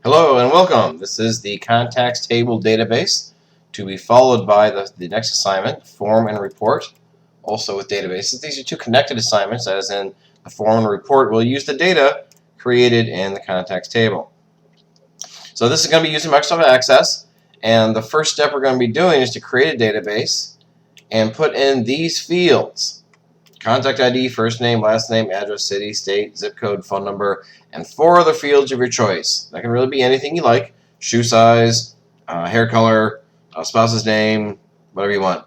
Hello and welcome. This is the contacts table database to be followed by the next assignment, form and report, also with databases. These are two connected assignments, as in the form and report will use the data created in the contacts table. So this is going to be using Microsoft Access, and the first step we're going to be doing is to create a database and put in these fields: contact ID, first name, last name, address, city, state, zip code, phone number, and 4 other fields of your choice. That can really be anything you like: shoe size, hair color, spouse's name, whatever you want.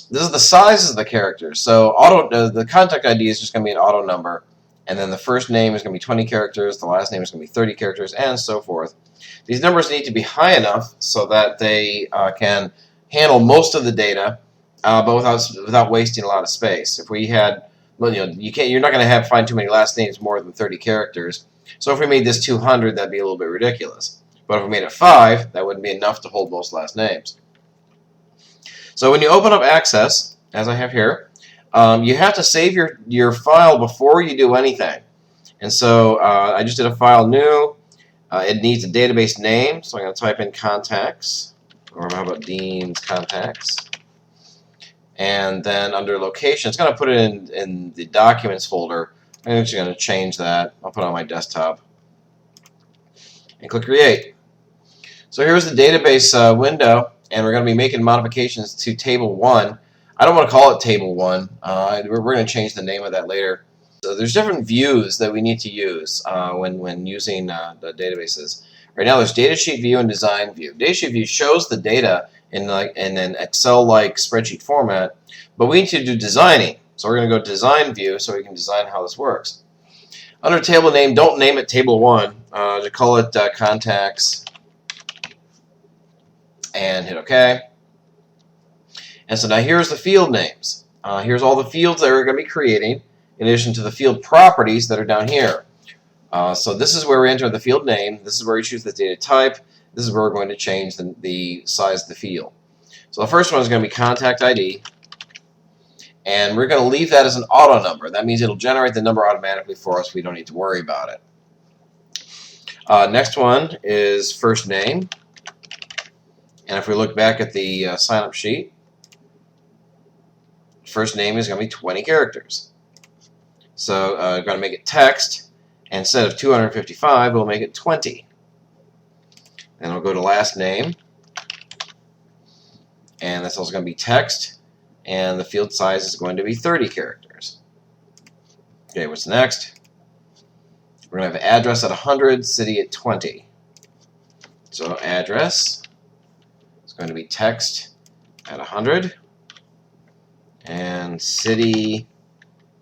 This is the sizes of the characters. So the contact ID is just going to be an auto number, and then the first name is going to be 20 characters, the last name is going to be 30 characters, and so forth. These numbers need to be high enough so that they can handle most of the data, but without wasting a lot of space. If we had, well, you're not going to find too many last names more than 30 characters. So if we made this 200, that'd be a little bit ridiculous. But if we made it 5, that wouldn't be enough to hold most last names. So when you open up Access, as I have here, you have to save your file before you do anything. And so I just did a file new. It needs a database name, so I'm going to type in contacts, or how about Dean's contacts. And then under location, it's going to put it in the documents folder. I'm just going to change that. I'll put it on my desktop and click create. So here's the database window, and we're going to be making modifications to table 1. I don't want to call it table 1. We're going to change the name of that later. So there's different views that we need to use when using the databases. Right now there's datasheet view and design view. Datasheet view shows the data in an Excel-like spreadsheet format, but we need to do designing. So we're going to go to design view so we can design how this works. Under table name, don't name it table 1. Just call it contacts and hit OK. And so now here's the field names. Here's all the fields that we're going to be creating, in addition to the field properties that are down here. So this is where we enter the field name. This is where we choose the data type. This is where we're going to change the size of the field. So the first one is going to be contact ID. And we're going to leave that as an auto number. That means it'll generate the number automatically for us. We don't need to worry about it. Next one is first name. And if we look back at the sign-up sheet, first name is going to be 20 characters. So we're going to make it text. And instead of 255, we'll make it 20. And we'll go to last name. And that's also going to be text. And the field size is going to be 30 characters. Okay, what's next? We're going to have address at 100, city at 20. So address is going to be text at 100. And city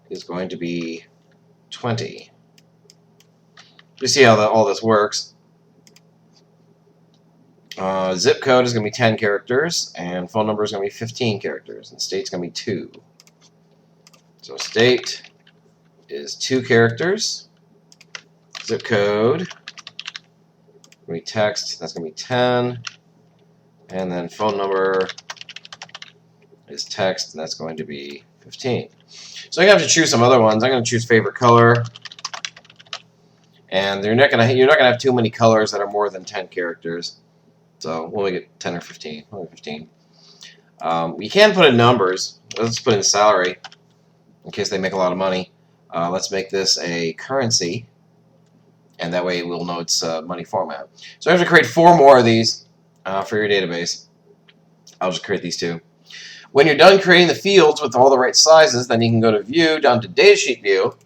is going to be 20. You see how all this works. Zip code is going to be 10 characters, and phone number is going to be 15 characters, and state's going to be 2. So state is 2 characters. Zip code is going to be text, that's going to be 10. And then phone number is text, and that's going to be 15. So I'm going to have to choose some other ones. I'm going to choose favorite color. And you're not going to have too many colors that are more than 10 characters. So we'll make it 10 or 15. We'll make 15. You can put in numbers. Let's put in salary in case they make a lot of money. Let's make this a currency, and that way we'll know it's money format. So I have to create 4 more of these for your database. I'll just create these 2. When you're done creating the fields with all the right sizes, then you can go to View, down to Datasheet View.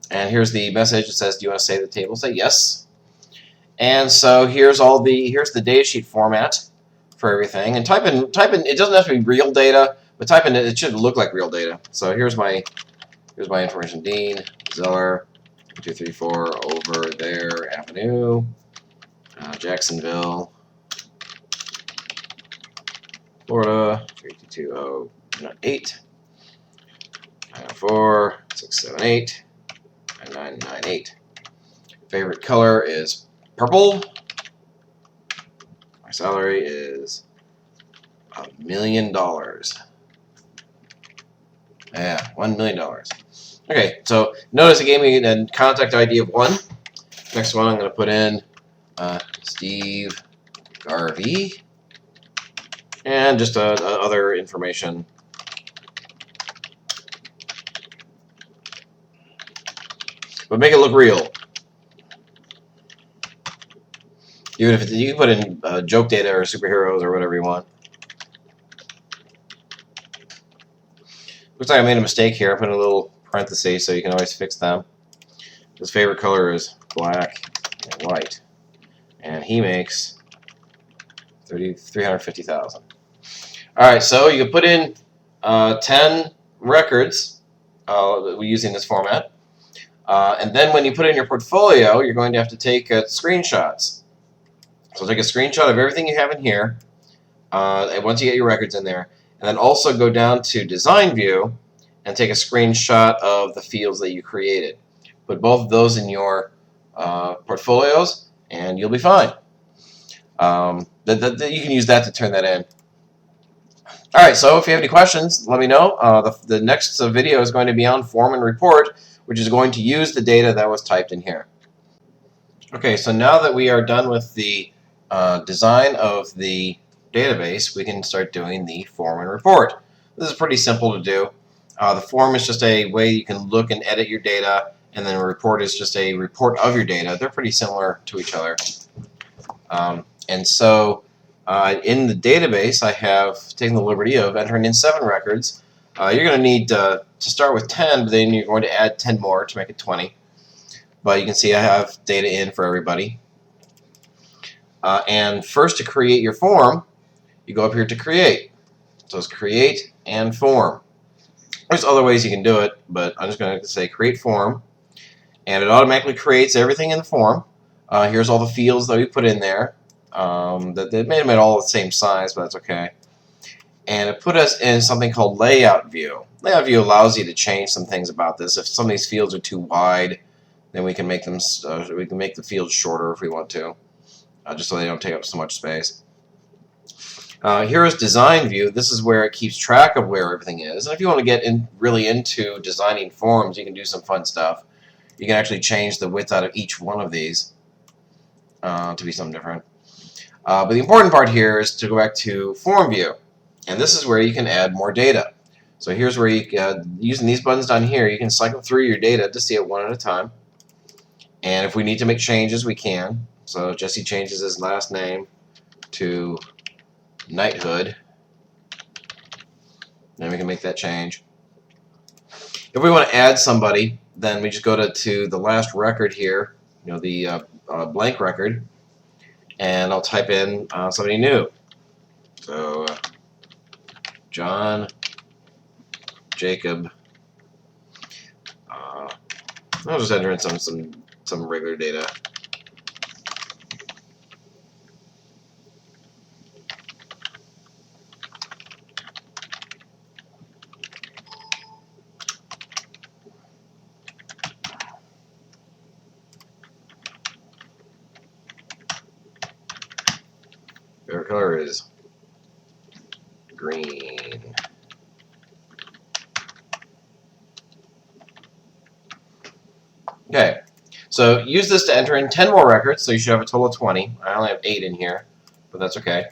And here's the message that says, do you want to save the table? Say yes. And so here's the datasheet format for everything. And type in, it doesn't have to be real data, but type in it should look like real data. So here's my information: Dean Zeller, 234 over there Avenue, Jacksonville, Florida, 32208, 904 678 998. Favorite color is purple. My salary is $1 million. Yeah, $1 million. Okay, so notice it gave me a contact ID of 1. Next one, I'm going to put in Steve Garvey and just other information. But make it look real. Even if you can put in joke data or superheroes or whatever you want. Looks like I made a mistake here. I put in a little parenthesis so you can always fix them. His favorite color is black and white, and he makes 350,000. All right, so you can put in 10 records using this format, and then when you put in your portfolio, you're going to have to take screenshots. So take a screenshot of everything you have in here, and once you get your records in there, and then also go down to Design View and take a screenshot of the fields that you created. Put both of those in your portfolios, and you'll be fine. You can use that to turn that in. All right, so if you have any questions, let me know. The next video is going to be on Form and Report, which is going to use the data that was typed in here. Okay, so now that we are done with the design of the database, we can start doing the Form and Report. This is pretty simple to do. The form is just a way you can look and edit your data, and then a report is just a report of your data. They're pretty similar to each other. And so in the database, I have taken the liberty of entering in 7 records. You're going to need to start with 10, but then you're going to add 10 more to make it 20. But you can see I have data in for everybody. And first, to create your form, you go up here to Create. So it's Create and Form. There's other ways you can do it, but I'm just going to say Create Form. And it automatically creates everything in the form. Here's all the fields that we put in there. They may have made all the same size, but that's okay. And it put us in something called Layout View. Layout View allows you to change some things about this. If some of these fields are too wide, then we can make them. We can make the fields shorter if we want to, just so they don't take up so much space. Here is Design View. This is where it keeps track of where everything is. And if you want to get really into designing forms, you can do some fun stuff. You can actually change the width out of each one of these to be something different. But the important part here is to go back to Form View. And this is where you can add more data. So here's where you using these buttons down here, you can cycle through your data to see it one at a time. And if we need to make changes, we can. So Jesse changes his last name to Knighthood. Then we can make that change. If we want to add somebody, then we just go to the last record here, the blank record, and I'll type in somebody new. So John Jacob. I'll just enter in some regular data. Favorite color is green. Okay, so use this to enter in 10 more records, so you should have a total of 20. I only have 8 in here, but that's okay.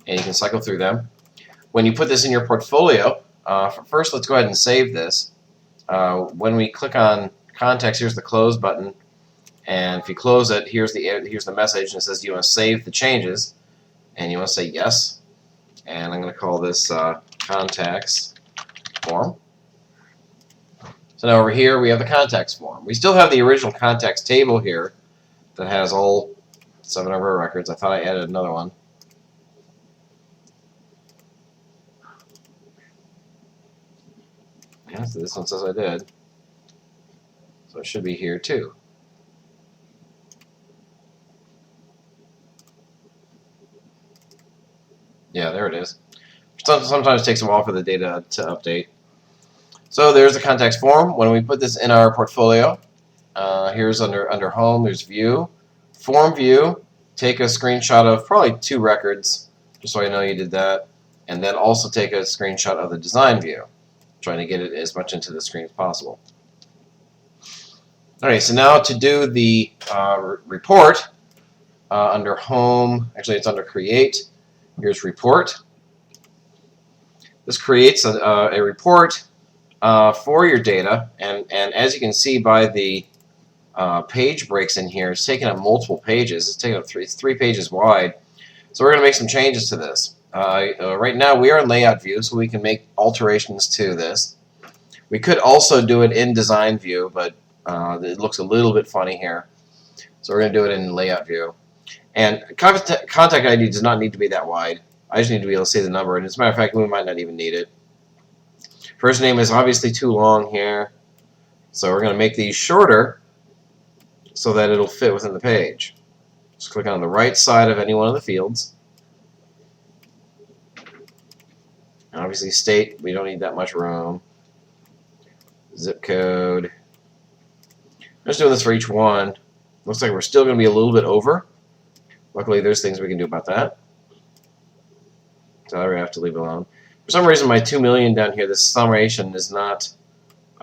And you can cycle through them. When you put this in your portfolio, first let's go ahead and save this. When we click on Context, here's the Close button. And if you close it, here's the message, and it says you want to save the changes. And you want to say yes. And I'm going to call this Contacts Form. So now over here we have the contacts form. We still have the original contacts table here that has all 7 of our records. I thought I added another one. Yeah, so this one says I did. So it should be here too. Yeah, there it is. Sometimes it takes a while for the data to update. So there's the contacts form. When we put this in our portfolio, here's under Home, there's View, Form View. Take a screenshot of probably 2 records, just so I know you did that, and then also take a screenshot of the Design View, trying to get it as much into the screen as possible. Okay, so now to do the report, under Home, actually it's under Create, here's Report. This creates a report for your data, and as you can see by the page breaks in here, it's taking up multiple pages. It's taking up three pages wide. So we're going to make some changes to this. Right now we are in layout view, so we can make alterations to this. We could also do it in design view, but it looks a little bit funny here. So we're going to do it in layout view. And contact ID does not need to be that wide. I just need to be able to see the number, and as a matter of fact, we might not even need it. First name is obviously too long here, so we're going to make these shorter so that it'll fit within the page. Just click on the right side of any one of the fields. And obviously state, we don't need that much room. Zip code. I'm just doing this for each one. Looks like we're still going to be a little bit over. Luckily, there's things we can do about that. So I have to leave it alone. For some reason, my 2 million down here, this summation is not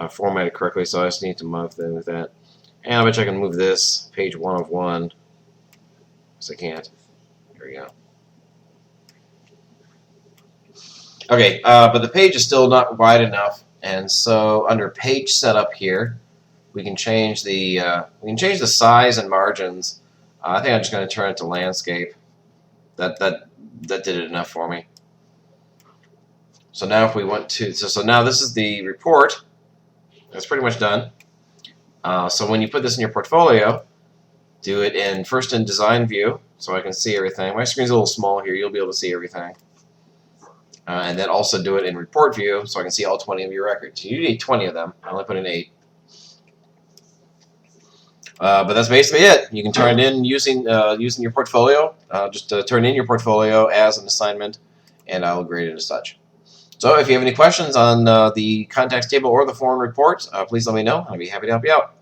formatted correctly, so I just need to move that. And I bet you I can move this, page 1 of 1. Because I can't. Here we go. Okay, but the page is still not wide enough, and so under Page Setup here, we can change the size and margins. I think I'm just going to turn it to landscape. That did it enough for me. So now if we want to, so now this is the report. That's pretty much done. So when you put this in your portfolio, do it first in design view, so I can see everything. My screen's a little small here. You'll be able to see everything. And then also do it in report view, so I can see all 20 of your records. You need 20 of them. I only put in 8. But that's basically it. You can turn it in using your portfolio. Just turn in your portfolio as an assignment, and I'll grade it as such. So if you have any questions on the contacts table or the foreign report, please let me know. I'll be happy to help you out.